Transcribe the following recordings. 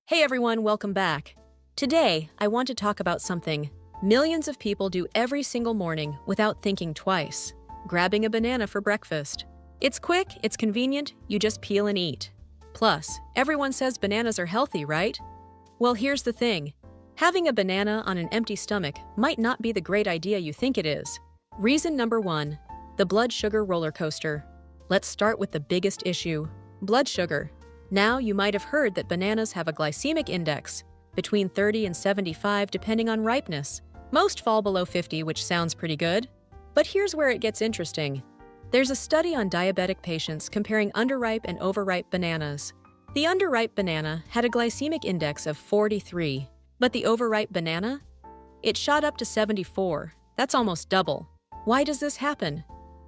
Hey everyone, welcome back. Today, I want to talk about something millions of people do every single morning without thinking twice: grabbing a banana for breakfast. It's quick, it's convenient, you just peel and eat. Plus, everyone says bananas are healthy, right? Well, here's the thing. Having a banana on an empty stomach might not be the great idea you think it is. Reason number 1, the blood sugar roller coaster. Let's start with the biggest issue: blood sugar. Now, you might have heard that bananas have a glycemic index between 30 and 75 depending on ripeness. Most fall below 50, which sounds pretty good. But here's where it gets interesting. There's a study on diabetic patients comparing underripe and overripe bananas. The underripe banana had a glycemic index of 43, but the overripe banana? It shot up to 74. That's almost double. Why does this happen?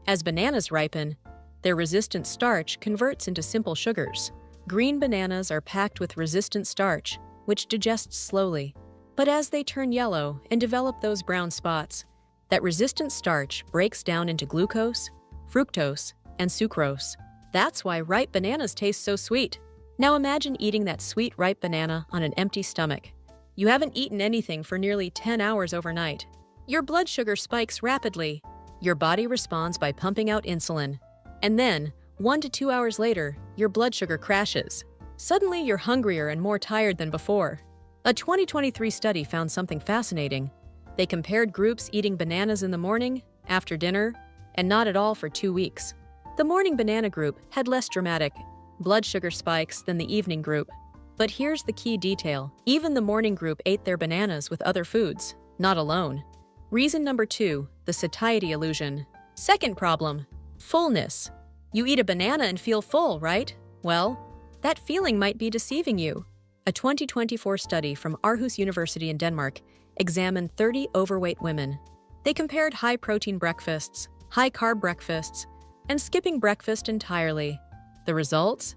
As bananas ripen, their resistant starch converts into simple sugars. Green bananas are packed with resistant starch, which digests slowly. But as they turn yellow and develop those brown spots, that resistant starch breaks down into glucose, fructose, and sucrose. That's why ripe bananas taste so sweet. Now imagine eating that sweet ripe banana on an empty stomach. You haven't eaten anything for nearly 10 hours overnight. Your blood sugar spikes rapidly. Your body responds by pumping out insulin. And then, 1 to 2 hours later, your blood sugar crashes. Suddenly, you're hungrier and more tired than before. A 2023 study found something fascinating. They compared groups eating bananas in the morning, after dinner, and not at all for 2 weeks. The morning banana group had less dramatic blood sugar spikes than the evening group. But here's the key detail. Even the morning group ate their bananas with other foods, not alone. Reason number 2, the satiety illusion. Second problem, fullness. You eat a banana and feel full, right? Well, that feeling might be deceiving you. A 2024 study from Aarhus University in Denmark examined 30 overweight women. They compared high-protein breakfasts, high-carb breakfasts, and skipping breakfast entirely. The results?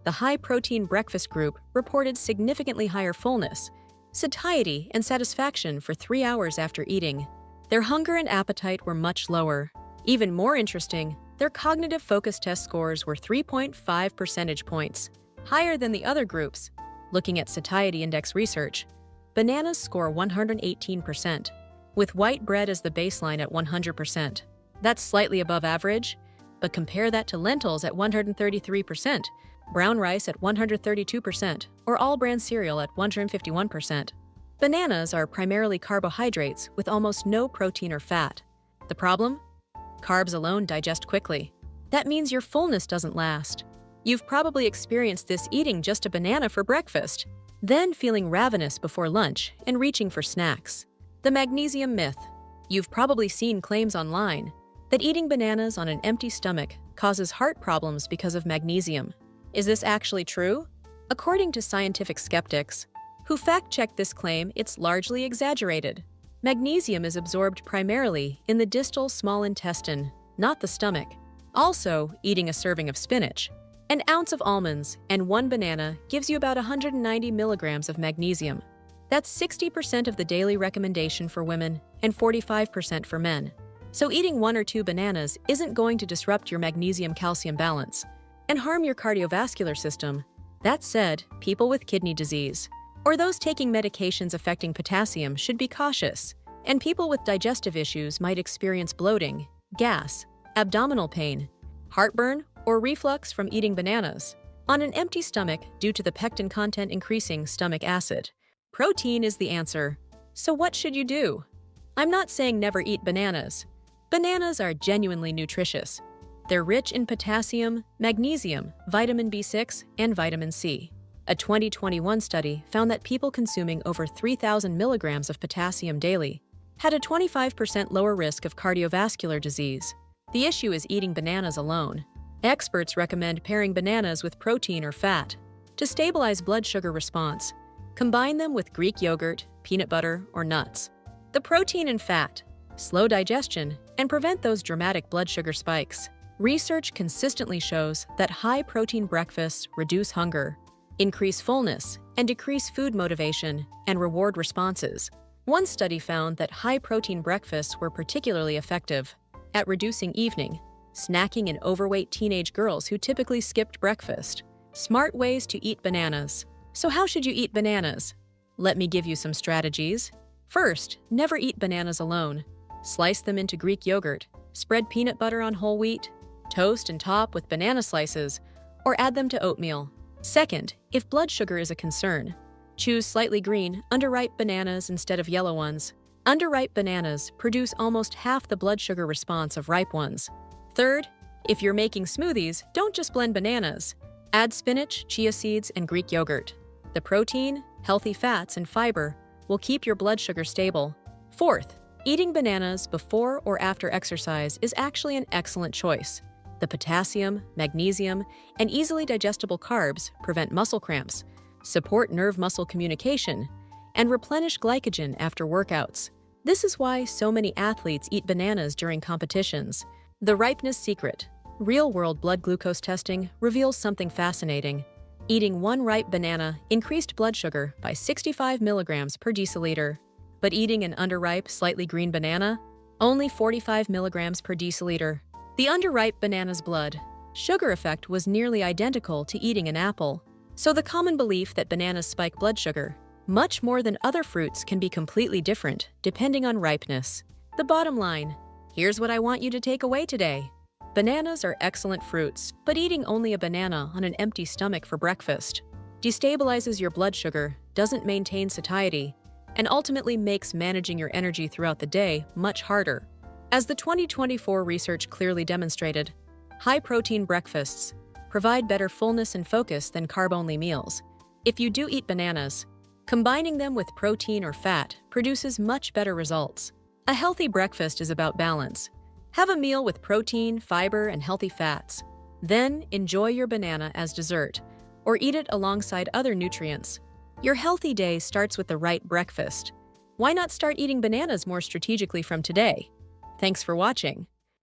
The high-protein breakfast group reported significantly higher fullness, satiety, and satisfaction for 3 hours after eating. Their hunger and appetite were much lower. Even more interesting, their cognitive focus test scores were 3.5 percentage points, higher than the other groups. Looking at satiety index research, bananas score 118%, with white bread as the baseline at 100%. That's slightly above average, but compare that to lentils at 133%, brown rice at 132%, or all-bran cereal at 151%. Bananas are primarily carbohydrates with almost no protein or fat. The problem? Carbs alone digest quickly. That means your fullness doesn't last. You've probably experienced this eating just a banana for breakfast, then feeling ravenous before lunch and reaching for snacks. The magnesium myth. You've probably seen claims online that eating bananas on an empty stomach causes heart problems because of magnesium. Is this actually true? According to scientific skeptics, who fact-checked this claim, it's largely exaggerated. Magnesium is absorbed primarily in the distal small intestine, not the stomach. Also, eating a serving of spinach, an ounce of almonds, and 1 banana gives you about 190 milligrams of magnesium. That's 60% of the daily recommendation for women and 45% for men. So eating 1 or 2 bananas isn't going to disrupt your magnesium-calcium balance and harm your cardiovascular system. That said, people with kidney disease or those taking medications affecting potassium should be cautious, and people with digestive issues might experience bloating, gas, abdominal pain, heartburn, or reflux from eating bananas on an empty stomach due to the pectin content increasing stomach acid. Protein is the answer. So what should you do? I'm not saying never eat bananas. Bananas are genuinely nutritious. They're rich in potassium, magnesium, vitamin B6, and vitamin C. A 2021 study found that people consuming over 3,000 milligrams of potassium daily had a 25% lower risk of cardiovascular disease. The issue is eating bananas alone. Experts recommend pairing bananas with protein or fat to stabilize blood sugar response. Combine them with Greek yogurt, peanut butter, or nuts. The protein and fat slow digestion and prevent those dramatic blood sugar spikes. Research consistently shows that high-protein breakfasts reduce hunger, increase fullness, and decrease food motivation and reward responses. One study found that high-protein breakfasts were particularly effective at reducing evening snacking in overweight teenage girls who typically skipped breakfast. Smart ways to eat bananas. So how should you eat bananas? Let me give you some strategies. First, never eat bananas alone. Slice them into Greek yogurt, spread peanut butter on whole wheat, toast and top with banana slices, or add them to oatmeal. Second, if blood sugar is a concern, choose slightly green, underripe bananas instead of yellow ones. Underripe bananas produce almost half the blood sugar response of ripe ones. Third, if you're making smoothies, don't just blend bananas. Add spinach, chia seeds, and Greek yogurt. The protein, healthy fats, and fiber will keep your blood sugar stable. Fourth, eating bananas before or after exercise is actually an excellent choice. The potassium, magnesium, and easily digestible carbs prevent muscle cramps, support nerve-muscle communication, and replenish glycogen after workouts. This is why so many athletes eat bananas during competitions. The ripeness secret. Real-world blood glucose testing reveals something fascinating. Eating one ripe banana increased blood sugar by 65 milligrams per deciliter, but eating an underripe, slightly green banana, only 45 milligrams per deciliter. The underripe banana's blood sugar effect was nearly identical to eating an apple. So the common belief that bananas spike blood sugar much more than other fruits can be completely different depending on ripeness. The bottom line, here's what I want you to take away today. Bananas are excellent fruits, but eating only a banana on an empty stomach for breakfast destabilizes your blood sugar, doesn't maintain satiety, and ultimately makes managing your energy throughout the day much harder. As the 2024 research clearly demonstrated, high-protein breakfasts provide better fullness and focus than carb-only meals. If you do eat bananas, combining them with protein or fat produces much better results. A healthy breakfast is about balance. Have a meal with protein, fiber, and healthy fats. Then enjoy your banana as dessert, or eat it alongside other nutrients. Your healthy day starts with the right breakfast. Why not start eating bananas more strategically from today? Thanks for watching.